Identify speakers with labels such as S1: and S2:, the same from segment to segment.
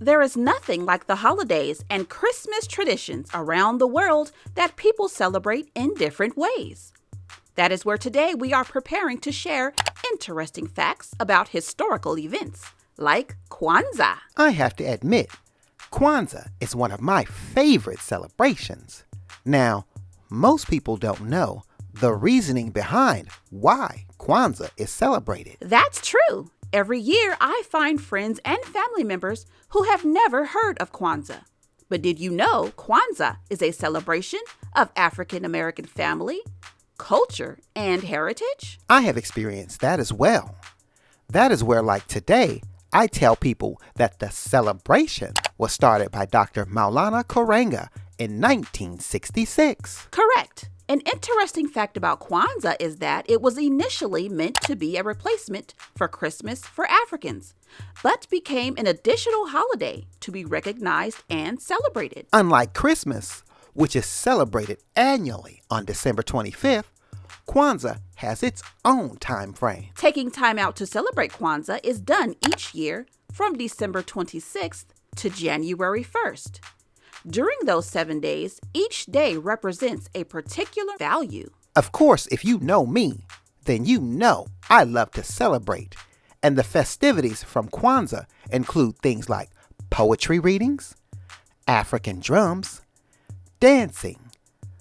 S1: There is nothing like the holidays and Christmas traditions around the world that people celebrate in different ways. That is where today we are preparing to share interesting facts about historical events, like Kwanzaa.
S2: I have to admit, Kwanzaa is one of my favorite celebrations. Now, most people don't know the reasoning behind why Kwanzaa is celebrated.
S1: That's true. Every year I find friends and family members who have never heard of Kwanzaa. But did you know Kwanzaa is a celebration of African American family, culture, and heritage?
S2: I have experienced that as well. That is where, like today, I tell people that the celebration was started by Dr. Maulana Karenga in 1966.
S1: Correct. An interesting fact about Kwanzaa is that it was initially meant to be a replacement for Christmas for Africans, but became an additional holiday to be recognized and celebrated.
S2: Unlike Christmas, which is celebrated annually on December 25th, Kwanzaa has its own time frame.
S1: Taking time out to celebrate Kwanzaa is done each year from December 26th to January 1st. During those 7 days, each day represents a particular value.
S2: Of course, if you know me, then you know I love to celebrate. And the festivities from Kwanzaa include things like poetry readings, African drums, dancing,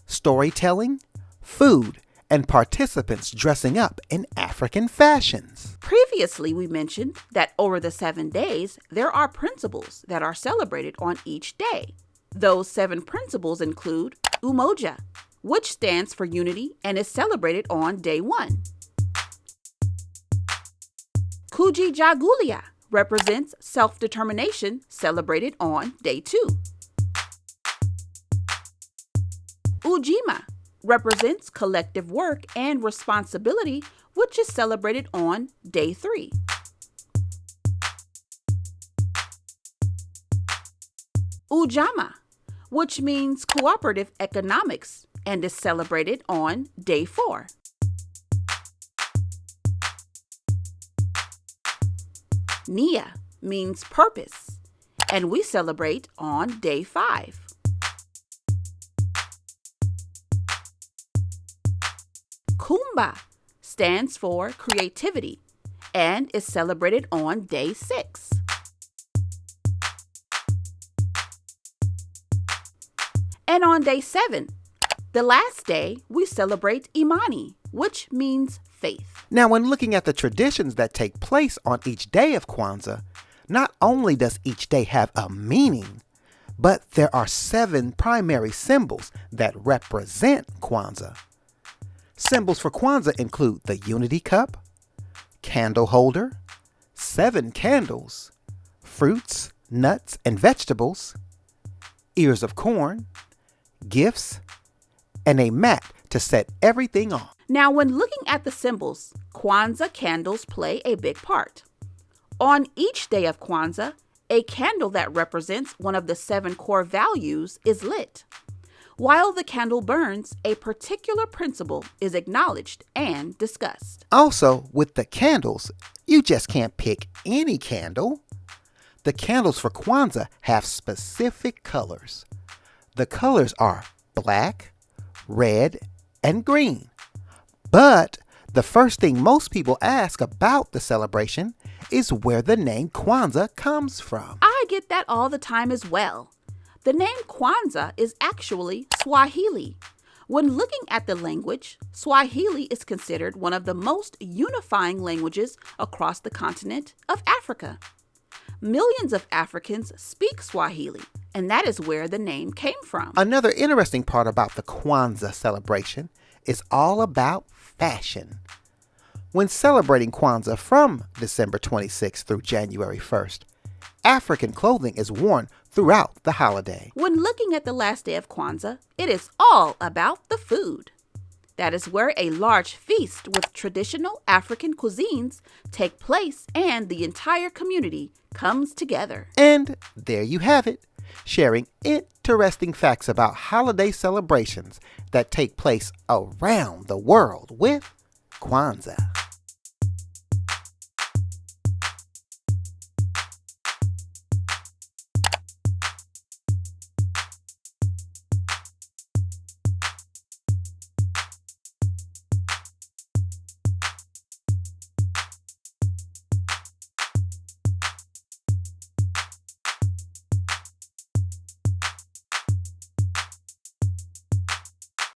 S2: storytelling, food, and participants dressing up in African fashions.
S1: Previously, we mentioned that over the 7 days, there are principles that are celebrated on each day. Those 7 principles include Umoja, which stands for unity and is celebrated on day 1. Kujichagulia represents self-determination, celebrated on day 2. Ujima represents collective work and responsibility, which is celebrated on day 3. Ujamaa, which means cooperative economics and is celebrated on day 4. Nia means purpose, and we celebrate on day 5. Kumba stands for creativity and is celebrated on day 6. And on day 7, the last day, we celebrate Imani, which means faith.
S2: Now, when looking at the traditions that take place on each day of Kwanzaa, not only does each day have a meaning, but there are 7 primary symbols that represent Kwanzaa. Symbols for Kwanzaa include the unity cup, candle holder, 7 candles, fruits, nuts, and vegetables, ears of corn, gifts, and a mat to set everything on.
S1: Now, when looking at the symbols, Kwanzaa candles play a big part. On each day of Kwanzaa, a candle that represents one of the 7 core values is lit. While the candle burns, a particular principle is acknowledged and discussed.
S2: Also, with the candles, you just can't pick any candle. The candles for Kwanzaa have specific colors. The colors are black, red, and green. But the first thing most people ask about the celebration is where the name Kwanzaa comes from.
S1: I get that all the time as well. The name Kwanzaa is actually Swahili. When looking at the language, Swahili is considered one of the most unifying languages across the continent of Africa. Millions of Africans speak Swahili, and that is where the name came from.
S2: Another interesting part about the Kwanzaa celebration is all about fashion. When celebrating Kwanzaa from December 26th through January 1st, African clothing is worn throughout the holiday.
S1: When looking at the last day of Kwanzaa, it is all about the food. That is where a large feast with traditional African cuisines take place and the entire community comes together.
S2: And there you have it, sharing interesting facts about holiday celebrations that take place around the world with Kwanzaa.